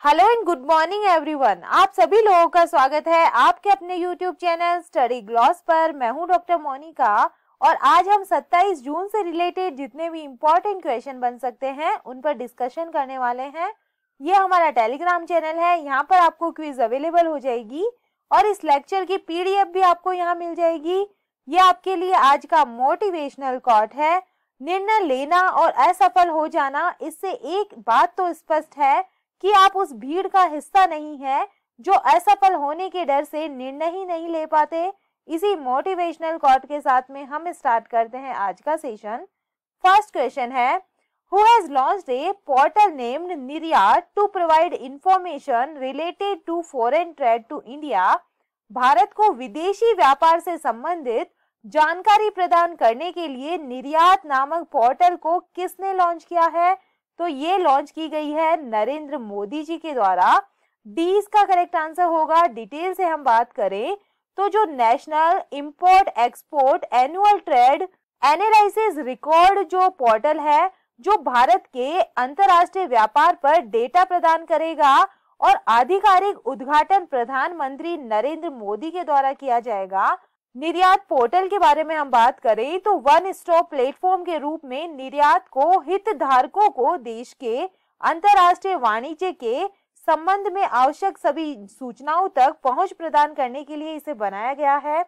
Hello and good morning everyone. आप सभी लोगों का स्वागत है आपके अपने यूट्यूब चैनल स्टडी ग्लॉस पर। मैं हूं डॉक्टर मोनिका और आज हम 27 जून से रिलेटेड जितने भी इम्पोर्टेंट क्वेश्चन बन सकते हैं उन पर डिस्कशन करने वाले हैं। ये हमारा टेलीग्राम चैनल है, यहाँ पर आपको क्विज अवेलेबल हो जाएगी और इस लेक्चर की पीडीएफ भी आपको यहाँ मिल जाएगी। ये आपके लिए आज का मोटिवेशनल कोट है। निर्णय लेना और असफल हो जाना, इससे एक बात तो स्पष्ट है कि आप उस भीड़ का हिस्सा नहीं है जो असफल होने के डर से निर्णय ही नहीं ले पाते। इसी मोटिवेशनल कोट के साथ में हम स्टार्ट करते हैं आज का सेशन। फर्स्ट क्वेश्चन है, who has launched a portal named Niryat to provide information related to foreign trade to India. Bharat को विदेशी व्यापार से संबंधित जानकारी प्रदान करने के लिए निर्यात नामक पोर्टल को किसने लॉन्च किया है? तो ये लॉन्च की गई है नरेंद्र मोदी जी के द्वारा। डी इसका करेक्ट आंसर होगा। डिटेल से हम बात करें तो जो national import export annual trade analysis record जो पोर्टल है, जो भारत के अंतरराष्ट्रीय व्यापार पर डेटा प्रदान करेगा और आधिकारिक उद्घाटन प्रधानमंत्री नरेंद्र मोदी के द्वारा किया जाएगा। निर्यात पोर्टल के बारे में हम बात करें तो वन स्टॉप प्लेटफॉर्म के रूप में निर्यात को हितधारकों को देश के अंतरराष्ट्रीय वाणिज्य के संबंध में आवश्यक सभी सूचनाओं तक पहुंच प्रदान करने के लिए इसे बनाया गया है।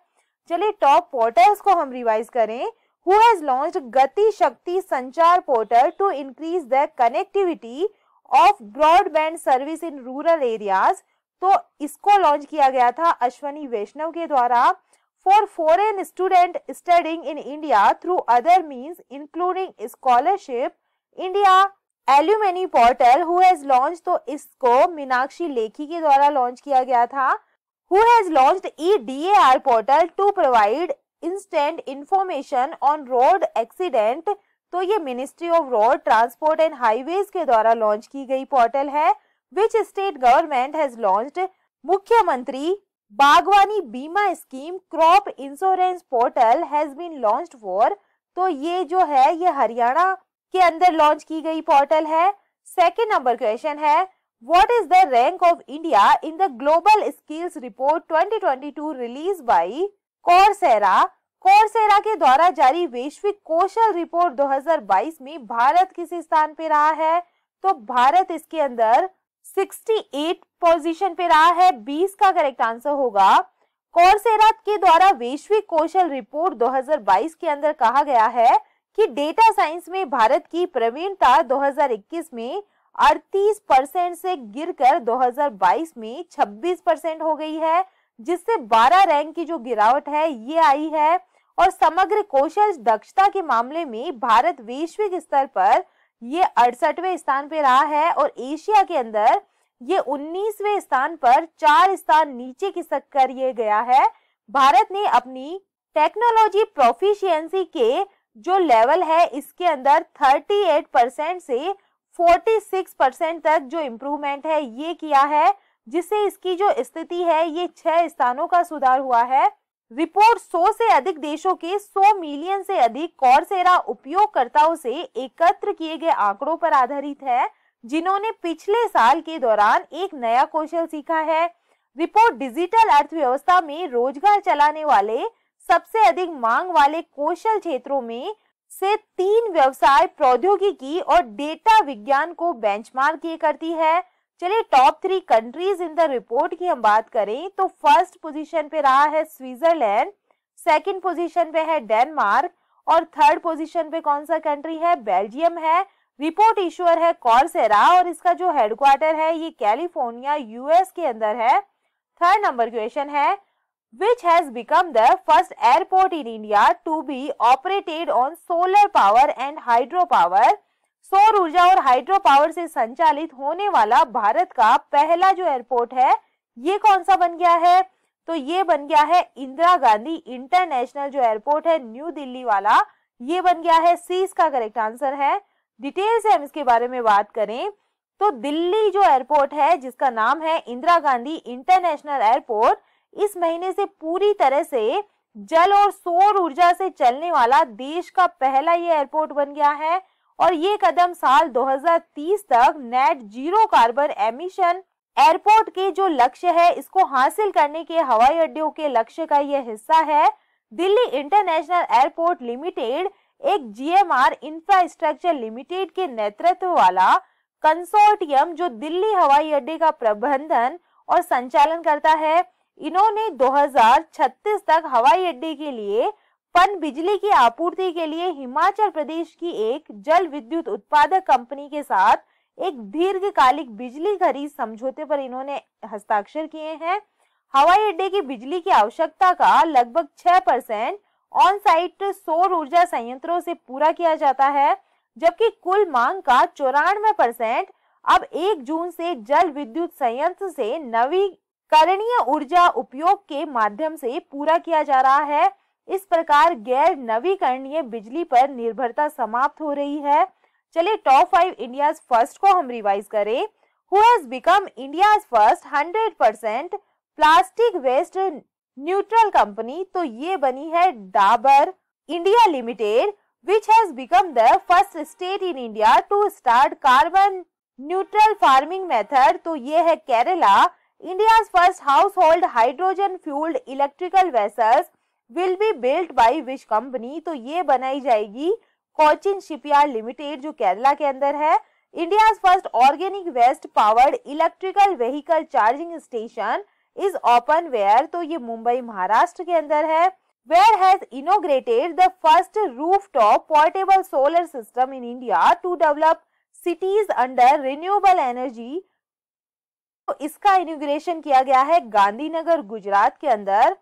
चलिए टॉप पोर्टल्स को हम रिवाइज करें। Who has launched Gati Shakti Sanchar portal to increase the connectivity of broadband service in rural areas. तो इसको लॉन्च किया गया था अश्वनी वैष्णव के द्वारा। For foreign student studying in India through other means including scholarship, India Alumni Portal who has launched, तो इसको मीनाक्षी लेखी के द्वारा लॉन्च किया गया था। Who has launched EDAR portal to provide instant information on road accident, तो ये ministry of road transport and highways के द्वारा लॉन्च की गई पोर्टल है। Which state government has launched? Mukhyamantri Bagwani Bima scheme crop insurance portal has been launched for, तो ये जो है ये हरियाणा के अंदर लॉन्च की गई पोर्टल है। सेकंड नंबर क्वेश्चन है, what is the rank of India in the global skills report 2022 release by Coursera. Coursera के द्वारा जारी वैश्विक कौशल रिपोर्ट 2022 में भारत किस स्थान पे रहा है? तो भारत इसके अंदर 68 पोजीशन पे रहा है। 20 का करेक्ट आंसर होगा। कोर्सेरा के द्वारा वैश्विक कौशल रिपोर्ट 2022 के अंदर कहा गया है कि डेटा साइंस में भारत की प्रवीणता 2021 में 38% से गिरकर 2022 में 26% हो गई है, जिससे 12 रैंक की जो गिरावट है ये आई है। और समग्र कौशल दक्षता के मामले में भारत वैश्विक स्तर पर ये 68वें स्थान पे रहा है और एशिया के अंदर ये 19वें स्थान पर 4 स्थान नीचे खिसक कर ये गया है। भारत ने अपनी टेक्नोलॉजी प्रोफिशिएंसी के जो लेवल है इसके अंदर 38% से 46% तक जो इम्प्रूवमेंट है ये किया है, जिससे इसकी जो स्थिति है ये 6 स्थानों का सुधार हुआ है। रिपोर्ट 100 से अधिक देशों के 100 मिलियन से अधिक कोर्सेरा उपयोगकर्ताओं से एकत्र किए गए आंकड़ों पर आधारित है, जिन्होंने पिछले साल के दौरान एक नया कौशल सीखा है। रिपोर्ट डिजिटल अर्थव्यवस्था में रोजगार चलाने वाले सबसे अधिक मांग वाले कौशल क्षेत्रों में से 3 व्यवसाय प्रौद्योगिकी और डेटा विज्ञान को बेंचमार्क किए करती है। चलिए top 3 countries in the report की हम बात करें तो फर्स्ट पोजीशन पे रहा है स्विट्जरलैंड, सेकंड पोजीशन पे है डेनमार्क और थर्ड पोजीशन पे कौन सा कंट्री है? बेल्जियम है। रिपोर्ट इशूअर है कोर्सेरा और इसका जो हेडक्वार्टर है ये कैलिफोर्निया यूएस के अंदर है। थर्ड नंबर क्वेश्चन है, which has become the first airport in India to be operated on solar power and hydro power। सौर ऊर्जा और हाइड्रो पावर से संचालित होने वाला भारत का पहला जो एयरपोर्ट है ये कौन सा बन गया है? तो ये बन गया है इंदिरा गांधी इंटरनेशनल जो एयरपोर्ट है न्यू दिल्ली वाला, ये बन गया है। सी इसका करेक्ट आंसर है। डिटेल से हम इसके बारे में बात करें तो दिल्ली जो एयरपोर्ट है जिसका नाम है इंदिरा गांधी इंटरनेशनल एयरपोर्ट, इस महीने से पूरी तरह से जल और सौर ऊर्जा से चलने वाला देश का पहला ये एयरपोर्ट बन गया है और ये कदम साल 2030 तक net zero carbon emission airport के जो लक्ष्य है इसको हासिल करने के हवाई अड्डों के लक्ष्य का यह हिस्सा है। दिल्ली इंटरनेशनल एयरपोर्ट लिमिटेड एक जीएमआर इंफ्रास्ट्रक्चर लिमिटेड के नेतृत्व वाला कंसोर्टियम जो दिल्ली हवाई अड्डे का प्रबंधन और संचालन करता है। इन्होंने 2036 तक हवाई अड्डे के लिए पन बिजली की आपूर्ति के लिए हिमाचल प्रदेश की एक जल विद्युत उत्पादक कंपनी के साथ एक दीर्घकालिक बिजली खरीद समझौते पर इन्होंने हस्ताक्षर किए हैं। हवाई अड्डे की बिजली की आवश्यकता का लगभग 6% ऑन साइट सौर ऊर्जा संयंत्रों से पूरा किया जाता है, जबकि कुल मांग का 94% अब 1 जून से जल विद्युत संयंत्र से नवीकरणीय ऊर्जा उपयोग के माध्यम से पूरा किया जा रहा है। इस प्रकार गैर नवीकरणीय बिजली पर निर्भरता समाप्त हो रही है। चलिए टॉप 5 इंडिया फर्स्ट को हम रिवाइज करें। Who has become India first 100% plastic waste neutral company, तो ये बनी है Dabur India limited, which has become the first state in India to start carbon neutral farming method, तो ये है Kerala. India first household hydrogen fuelled electrical vessels will be built by which company, तो ये बनाई जाएगी कोचिन शिपयार्ड लिमिटेड जो केरला के अंदर है। India first organic waste powered electrical vehicle charging station is open where, तो ये मुंबई महाराष्ट्र के अंदर है। Where has inaugurated the first rooftop portable solar system in India to develop cities under renewable energy, तो इसका इनॉग्रेशन किया गया है गांधीनगर गुजरात के अंदर।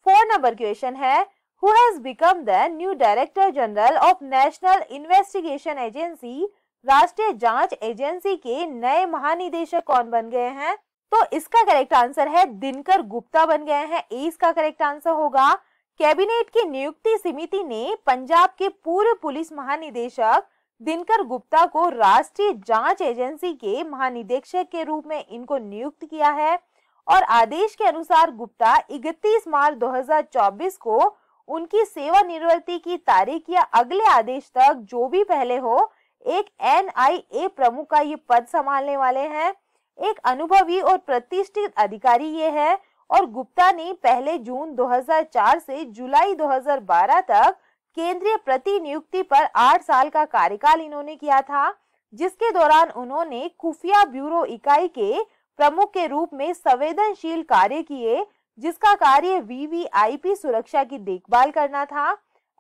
4 नंबर क्वेश्चन है who has become the new director general of national investigation agency, राष्ट्रीय जांच एजेंसी के नए महानिदेशक कौन बन गए हैं, तो इसका करेक्ट आंसर है दिनकर गुप्ता बन गए हैं। ए इसका करेक्ट आंसर होगा। कैबिनेट की नियुक्ति समिति ने पंजाब के पूर्व पुलिस महानिदेशक दिनकर गुप्ता को राष्ट्रीय जांच एजेंसी के महानिदेशक के रूप में इनको नियुक्त किया है और आदेश के अनुसार गुप्ता 31 मार्च 2024 को उनकी सेवानिवृत्ति की तारीख या अगले आदेश तक जो भी पहले हो एक एनआईए प्रमुख का ये पद संभालने वाले हैं। एक अनुभवी और प्रतिष्ठित अधिकारी ये है और गुप्ता ने पहले जून 2004 से जुलाई 2012 तक केंद्रीय प्रतिनियुक्ति पर 8 साल का कार्यकाल इन्होंने किया था, जिसके दौरान उन्होंने खुफिया ब्यूरो इकाई के प्रमुख के रूप में संवेदनशील कार्य किए, जिसका कार्य वीवीआईपी सुरक्षा की देखभाल करना था।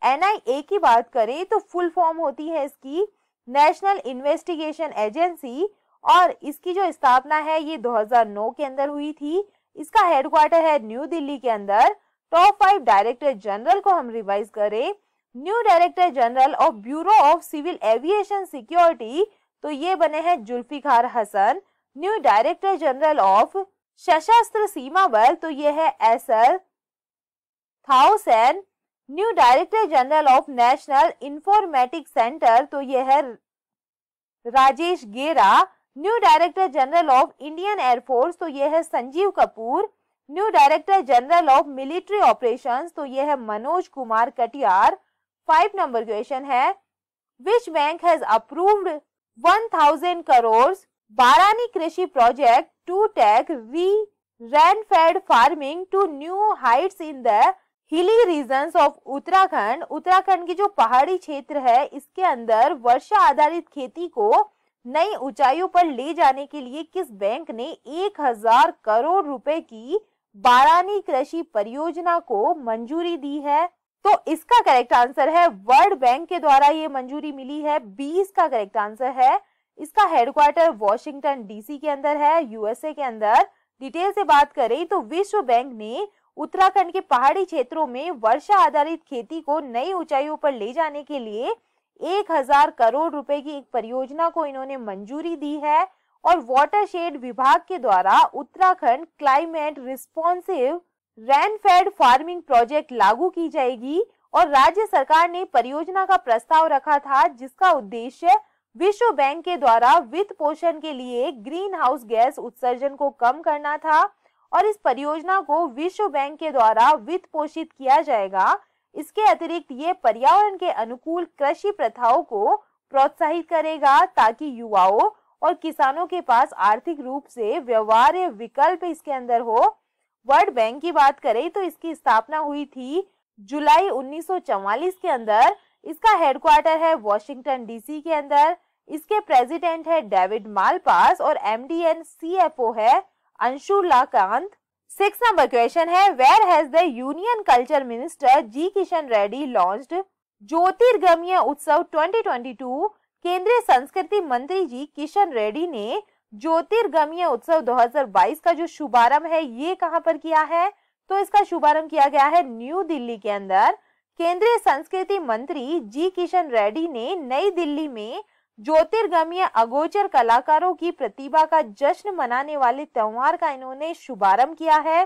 एनआईए की बात करें तो फुल फॉर्म होती है इसकी नेशनल इन्वेस्टिगेशन एजेंसी और इसकी जो स्थापना है ये 2009 के अंदर हुई थी। इसका हेडक्वार्टर है न्यू दिल्ली के अंदर। टॉप 5 डायरेक्टर जनरल को हम रिवाइज करें। New director general of bureau of civil aviation security, तो ये बने हैं Zulfiquar Hasan. New director general of Sashastra Seema Bal, तो ये है SR Thaosen. New director general of national informatics centre, तो ये है Rajesh Gera. New director general of Indian air force, तो ये है Sanjeev Kapoor. New director general of military operations, तो ये है मनोज कुमार कटियार। 5 नंबर क्वेश्चन है विच bank has approved 1000 crore Barani Krishi project to take rain fed farming to new heights in the hilly regions of Uttarakhand. Uttarakhand की जो पहाड़ी क्षेत्र है इसके अंदर वर्षा आधारित खेती को नई ऊंचाइयों पर ले जाने के लिए किस बैंक ने 1000 करोड़ रुपए की बारानी कृषि परियोजना को मंजूरी दी है, तो इसका करेक्ट आंसर है वर्ल्ड बैंक के द्वारा ये मंजूरी मिली है। 20 का करेक्ट आंसर है। इसका हेडक्वार्टर वॉशिंगटन डीसी के अंदर है, यूएसए के अंदर। डिटेल से बात करें तो विश्व बैंक ने उत्तराखंड के पहाड़ी क्षेत्रों में वर्षा आधारित खेती को नई ऊंचाइयों पर ले जाने के लिए 1000 करोड़ रुपए की एक परियोजना को इन्होंने मंजूरी दी है और वाटरशेड विभाग के द्वारा Uttarakhand climate responsive rain-fade farming project लागू की जाएगी और राज्य सरकार ने परियोजना का प्रस्ताव रखा था, जिसका उद्देश्य विश्व बैंक के द्वारा वित्त पोषण के लिए ग्रीन हाउस गैस उत्सर्जन को कम करना था और इस परियोजना को विश्व बैंक के द्वारा वित्त पोषित किया जाएगा। इसके अतिरिक्त ये पर्यावरण के अनुकूल कृषि प्रथाओं को प्रोत्साहित करेगा ताकि युवाओं और किसानों के पास आर्थिक रूप से व्यवहार्य विकल्प इसके अंदर हो। वर्ल्ड बैंक की बात करें तो इसकी स्थापना हुई थी जुलाई 1944 के अंदर। इसका हेडक्वार्टर है वॉशिंगटन डीसी के अंदर। इसके प्रेसिडेंट है डेविड मालपास और एमडी एंड सीएफओ है अंशुला कांत। 6 नंबर क्वेश्चन है, where has the union culture minister G Kishan Reddy launched Jyotirgamay Utsav 2022। केंद्रीय संस्कृति मंत्री जी किशन रेड्डी ने ज्योतिर्गमय उत्सव 2022 का जो शुभारंभ है ये कहां पर किया है? तो इसका शुभारंभ किया गया है न्यू दिल्ली के अंदर। केंद्रीय संस्कृति मंत्री जी किशन रेड्डी ने नई दिल्ली में ज्योतिर्गमय अगोचर कलाकारों की प्रतिभा का जश्न मनाने वाले त्योहार का इन्होंने शुभारंभ किया है।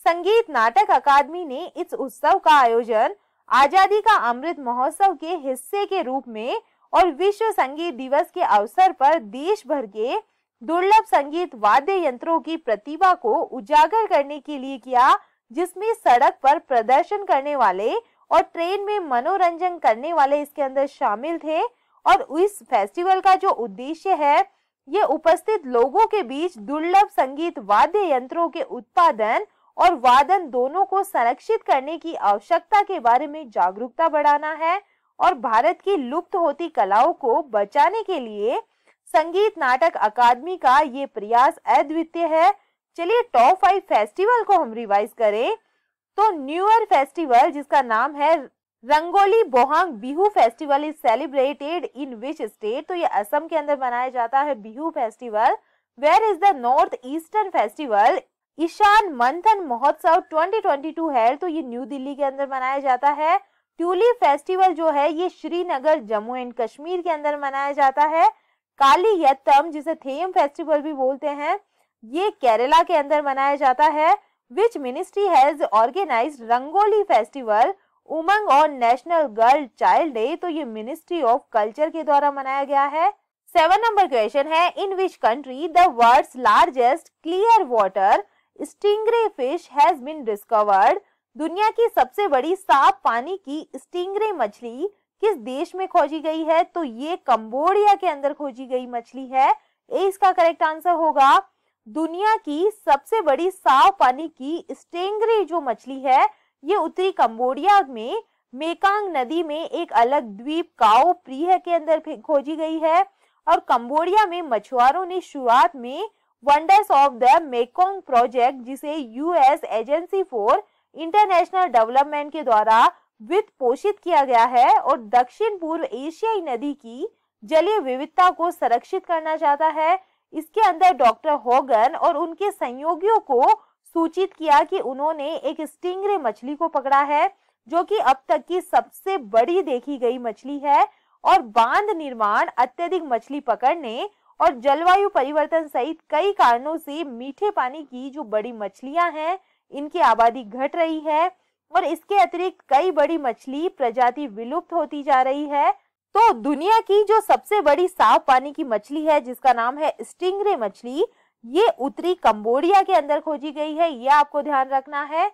संगीत नाटक अकादमी ने इस उत्सव का आयोजन आजादी का अमृत महोत्सव के हिस्से के रूप में और विश्व संगीत दिवस के अवसर पर देश भर के दुर्लभ संगीत वाद्य यंत्रों की प्रतिभा को उजागर करने के लिए किया, जिसमें सड़क पर प्रदर्शन करने वाले और ट्रेन में मनोरंजन करने वाले इसके अंदर शामिल थे। और इस फेस्टिवल का जो उद्देश्य है ये उपस्थित लोगों के बीच दुर्लभ संगीत वाद्य यंत्रों के उत्पादन और वादन दोनों को संरक्षित करने की आवश्यकता के बारे में जागरूकता बढ़ाना है और भारत की लुप्त होती कलाओं को बचाने के लिए संगीत नाटक अकादमी का ये प्रयास अद्वितीय है। चलिए टॉप 5 फेस्टिवल को हम रिवाइज करें तो न्यू ईयर फेस्टिवल जिसका नाम है Rongali Bohag Bihu festival is celebrated in which state? तो ये असम के अंदर मनाया जाता है Bihu festival. Where is the north eastern festival Ishan Manthan Mahotsav 2022 है? तो ये न्यू दिल्ली के अंदर मनाया जाता है। ट्यूलिप फेस्टिवल जो है ये श्रीनगर जम्मू एंड कश्मीर के अंदर मनाया जाता है। काली यत्तम जिसे थेम फेस्टिवल भी बोलते हैं ये केरला के अंदर मनाया जाता है। Which ministry has organised Rangoli festival Umang और नेशनल गर्ल चाइल्ड डे? तो ये मिनिस्ट्री ऑफ कल्चर के द्वारा मनाया गया है। 7 नंबर क्वेश्चन है, in which country the world's largest clear water stingray fish has been discovered? दुनिया की सबसे बड़ी साफ पानी की स्टिंगरे मछली किस देश में खोजी गई है? तो ये कंबोडिया के अंदर खोजी गई मछली है। ए इसका करेक्ट आंसर होगा। दुनिया की सबसे बड़ी साफ पानी की स्टिंगरे जो मछली है ये उत्तरी कंबोडिया में मेकांग नदी में एक अलग द्वीप काओ प्रीह के अंदर खोजी गई है। और कंबोडिया में मछुआरों ने शुरुआत में wonders of the Mekong project जिसे US agency for international development के द्वारा वित्त पोषित किया गया है और दक्षिण पूर्व एशियाई नदी की जलीय विविधता को संरक्षित करना चाहता है। इसके अंदर डॉक्टर होगन और उनके सहयोगियों को सूचित किया कि उन्होंने एक स्टिंगरे मछली को पकड़ा है जो कि अब तक की सबसे बड़ी देखी गई मछली है। और बांध निर्माण, अत्यधिक मछली पकड़ने और जलवायु परिवर्तन सहित कई कारणों से मीठे पानी की जो बड़ी मछलियां हैं इनकी आबादी घट रही है और इसके अतिरिक्त कई बड़ी मछली प्रजाति विलुप्त होती जा रही है। तो दुनिया की जो सबसे बड़ी साफ पानी की मछली है जिसका नाम है स्टिंगरे मछली ये उत्तरी कंबोडिया के अंदर खोजी गई है, ये आपको ध्यान रखना है।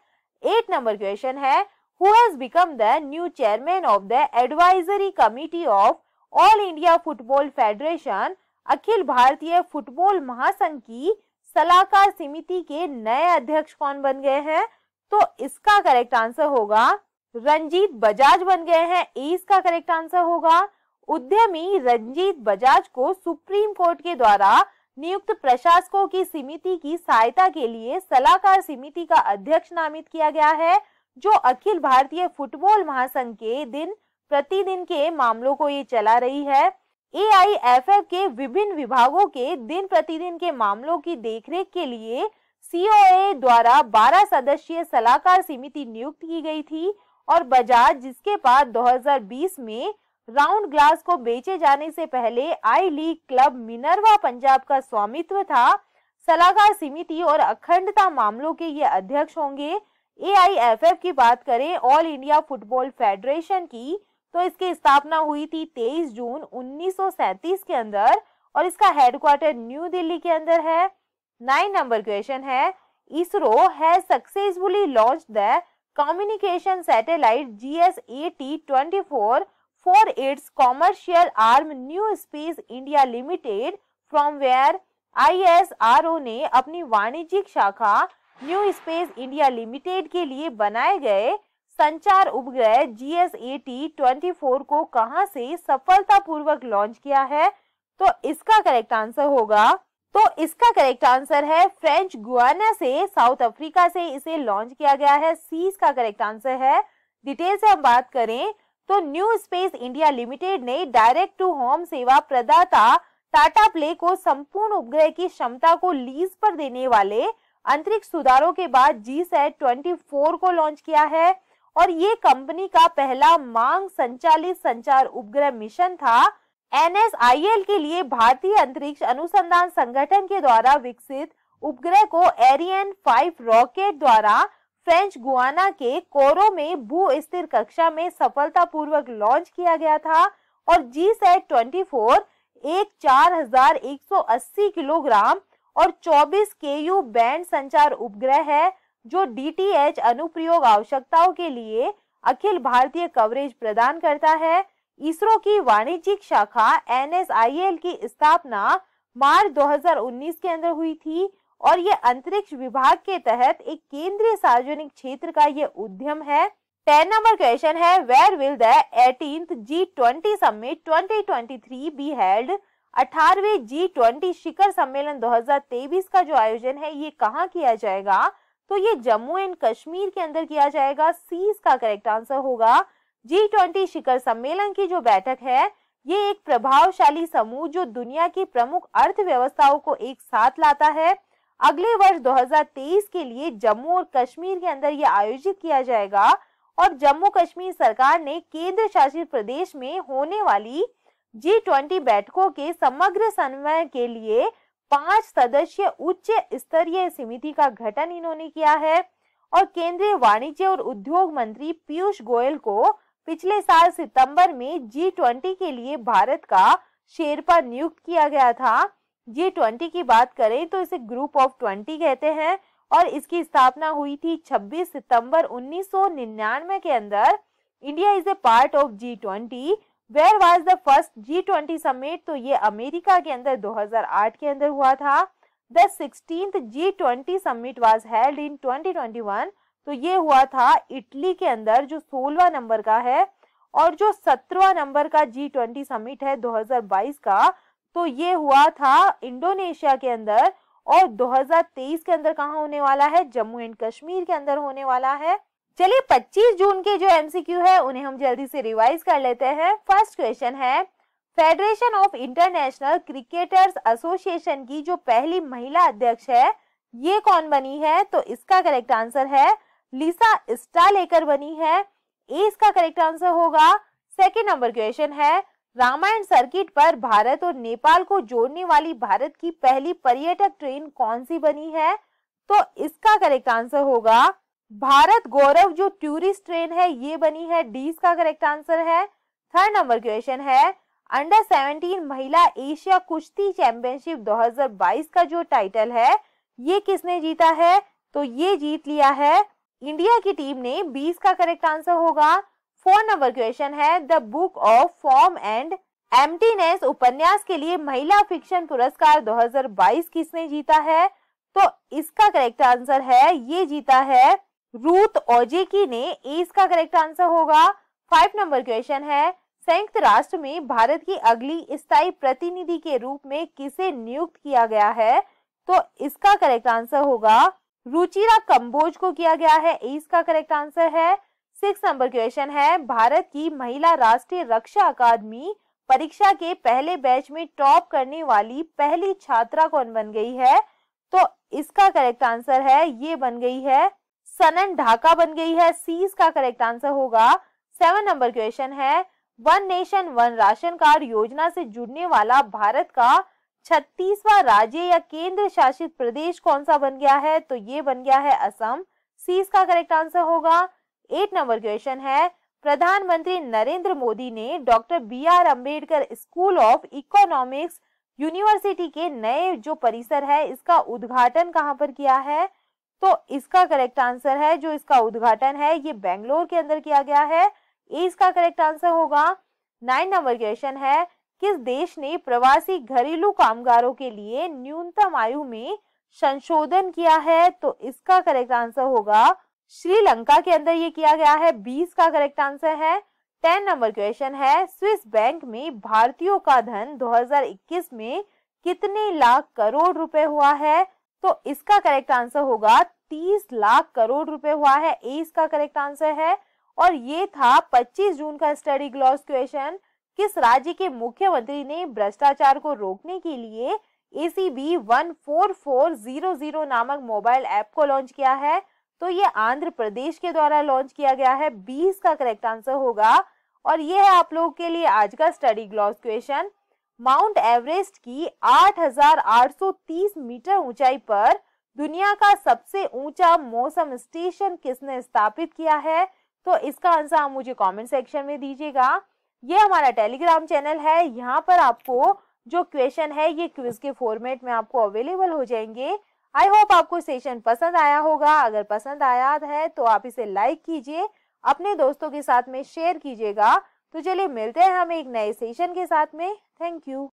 8 नंबर क्वेश्चन है, who has become the new chairman of the advisory committee of all India football federation? अखिल भारतीय फुटबॉल महासंघ की सलाहकार समिति के नए अध्यक्ष कौन बन गए हैं? तो इसका करेक्ट आंसर होगा रंजीत बजाज बन गए हैं। ए इसका करेक्ट आंसर होगा। उद्यमी रंजीत बजाज को सुप्रीम कोर्ट के द्वारा नियुक्त प्रशासकों की समिति की सहायता के लिए सलाहकार समिति का अध्यक्ष नामित किया गया है जो अखिल भारतीय फुटबॉल महासंघ के दिन प्रतिदिन के मामलों को ये चला रही है। एआईएफएफ के विभिन्न विभागों के दिन प्रतिदिन के मामलों की देखरेख के लिए सीओए द्वारा 12 सदस्यीय सलाहकार समिति नियुक्त की गई थी और बजाज जिसके पास 2020 में राउंड ग्लास को बेचे जाने से पहले आई लीग क्लब मिनर्वा पंजाब का स्वामित्व था, सलाहकार समिति और अखंडता मामलों के ये अध्यक्ष होंगे। एआईएफएफ की बात करें ऑल इंडिया फुटबॉल फेडरेशन की तो इसकी स्थापना हुई थी 23 जून 1937 के अंदर और इसका हेडक्वार्टर न्यू दिल्ली के अंदर है। 9 नंबर क्वेश्चन है, ISRO has successfully launched the communication satellite GS-8024 for its commercial arm New Space India Limited, from where ISRO ने अपनी वाणिज्यिक शाखा न्यू स्पेस इंडिया लिमिटेड के लिए बनाए गए संचार उपग्रह GSAT-24 को कहां से सफलतापूर्वक लॉन्च किया है? तो इसका करेक्ट आंसर है फ्रेंच गुयाना से, साउथ अफ्रीका से इसे लॉन्च किया गया है। सी इसका करेक्ट आंसर है। डिटेल से हम बात करें तो न्यू स्पेस इंडिया लिमिटेड ने डायरेक्ट टू होम सेवा प्रदाता टाटा प्ले को संपूर्ण उपग्रह की क्षमता को लीज पर देने वाले अंतरिक्ष सुधारों के बाद GSAT-24 को लॉन्च किया है और ये कंपनी का पहला मांग संचालित संचार उपग्रह मिशन था। NSIL के लिए भारतीय अंतरिक्ष अनुसंधान संगठन के द्वारा विकसित उपग्रह को एरियन 5 रॉकेट द्वारा फ्रेंच गुयाना के कोरो में भू स्थिर कक्षा में सफलतापूर्वक लॉन्च किया गया था और GSAT-24 एक 4180 किलोग्राम और 24 KU बैंड संचार उपग्रह है जो DTH अनुप्रयोग आवश्यकताओं के लिए अखिल भारतीय कवरेज प्रदान करता है। इसरो की वाणिज्यिक शाखा NSIL की स्थापना मार्च 2019 के अंदर हुई थी और ये अंतरिक्ष विभाग के तहत एक केंद्रीय सार्वजनिक क्षेत्र का ये उद्यम है। 10 नंबर क्वेश्चन है, where will the 18th G20 summit 2023 be held? 18वें G20 शिखर सम्मेलन 2023 का जो आयोजन है ये कहाँ किया जाएगा? तो ये जम्मू एंड कश्मीर के अंदर किया जाएगा। सी इसका करेक्ट आंसर होगा। G20 शिखर सम्मेलन की जो बैठक है ये एक प्रभावशाली समूह जो दुनिया की प्रमुख अर्थव्यवस्थाओं को एक साथ लाता है। अगले वर्ष 2023 के लिए जम्मू और कश्मीर के अंदर ये आयोजित किया जाएगा और जम्मू कश्मीर सरकार ने केंद्र शासित प्रदेश में होने वाली G20 बैठकों के समग्र समन्वय के लिए 5 सदस्यीय उच्च स्तरीय समिति का गठन इन्होंने किया है और केंद्रीय वाणिज्य और उद्योग मंत्री पीयूष गोयल को पिछले साल सितंबर में G20 के लिए भारत का शेरपा नियुक्त किया गया था। G20 की बात करें तो इसे ग्रुप ऑफ 20 कहते हैं और इसकी स्थापना हुई थी 26 सितंबर 1999 के अंदर। India is a part of G20। Where was the first G20 summit? तो ये अमेरिका के अंदर 2008 के अंदर हुआ था। The 16th G20 summit was held in 2021। तो ये हुआ था इटली के अंदर जो 16वां नंबर का है और जो 17वां नंबर का G20 समिट है 2022 का तो ये हुआ था इंडोनेशिया के अंदर और 2023 के अंदर कहाँ होने वाला है? जम्मू एंड कश्मीर के अंदर होने वाला है। चलिए 25 जून के जो MCQ है उन्हें हम जल्दी से रिवाइज कर लेते हैं। फर्स्ट क्वेश्चन है, federation of international cricketers association की जो पहली महिला अध्यक्ष है ये कौन बनी है? तो इसका करेक्ट आंसर है लिसा स्टालेकर बनी है। ए इसका करेक्ट आंसर होगा। सेकेंड नंबर क्वेश्चन है, रामायण सर्किट पर भारत और नेपाल को जोड़ने वाली भारत की पहली पर्यटक ट्रेन कौन सी बनी है? तो इसका करेक्ट आंसर होगा भारत गौरव जो टूरिस्ट ट्रेन है ये बनी है। डी इसका करेक्ट आंसर है। थर्ड नंबर क्वेश्चन है, अंडर 17 महिला एशिया कुश्ती चैंपियनशिप 2022 का जो टाइटल है ये किसने जीता है? तो ये जीत लिया है इंडिया की टीम ने। 20 का करेक्ट आंसर होगा। 4 नंबर क्वेश्चन है, the book of form and emptiness उपन्यास के लिए महिला फिक्शन पुरस्कार 2022 किसने जीता है? तो इसका करेक्ट आंसर है ये जीता है रूथ ओजेकी ने। ए इसका करेक्ट आंसर होगा। 5 नंबर क्वेश्चन है, संयुक्त राष्ट्र में भारत की अगली स्थायी प्रतिनिधि के रूप में किसे नियुक्त किया गया है? तो इसका करेक्ट आंसर होगा रुचिरा कंबोज को किया गया है। ए इसका करेक्ट आंसर है। 6 नंबर क्वेश्चन है, भारत की महिला राष्ट्रीय रक्षा अकादमी परीक्षा के पहले बैच में टॉप करने वाली पहली छात्रा कौन बन गई है? तो इसका करेक्ट आंसर है ये बन गई है सनन ढाका बन गई है। सी इसका करेक्ट आंसर होगा। 7 नंबर क्वेश्चन है, one nation one ration card योजना से जुड़ने वाला भारत का 36वां राज्य या केंद्र शासित प्रदेश कौन सा बन गया है? तो ये बन गया है असम। सी इसका करेक्ट आंसर होगा। 8 नंबर क्वेश्चन है, प्रधानमंत्री नरेंद्र मोदी ने doctor BR Ambedkar school of economics university के नए जो परिसर है इसका उद्घाटन कहां पर किया है? तो इसका करेक्ट आंसर है जो इसका उद्घाटन है ये बेंगलोर के अंदर किया गया है। ए इसका करेक्ट आंसर होगा। 9 नंबर क्वेश्चन है, किस देश ने प्रवासी घरेलू कामगारों के लिए न्यूनतम आयु में संशोधन किया है? तो इसका करेक्ट आंसर होगा श्रीलंका के अंदर ये किया गया है, 20 का करेक्ट आंसर है। 10 नंबर क्वेश्चन है, स्विस बैंक में भारतीयों का धन 2021 में कितने लाख करोड़ रुपए हुआ है? तो इसका करेक्ट आंसर होगा 30 लाख करोड़ रुपए हुआ है, ए इसका करेक्ट आंसर है। और ये था 25 जून का स्टडी ग्लॉस क्वेश्चन। किस राज्य के मुख्यमंत्री ने भ्रष्टाचार को रोकने के लिए ACB 14400 नामक मोबाइल ऐप को लॉन्च किया है? तो ये आंध्र प्रदेश के द्वारा लॉन्च किया गया है, 20 का करेक्ट आंसर होगा। और ये है आप लोगों के लिए आज का study gloss question. Mount Everest की 8,830 मीटर ऊंचाई पर दुनिया का सबसे ऊंचा मौसम स्टेशन किसने स्थापित किया है? तो इसका आंसर आप मुझे कमेंट सेक्शन में दीजिएगा। ये हमारा टेलीग्राम चैनल है, यहाँ पर आपको जो क्वेश्चन है ये क्विज के फॉर्मेट में आपको अवेलेबल हो जाएंगे। आई होप आपको सेशन पसंद आया होगा। अगर पसंद आया है तो आप इसे लाइक कीजिए, अपने दोस्तों के साथ में शेयर कीजिएगा। तो चलिए मिलते हैं हम एक नए सेशन के साथ में। Thank you.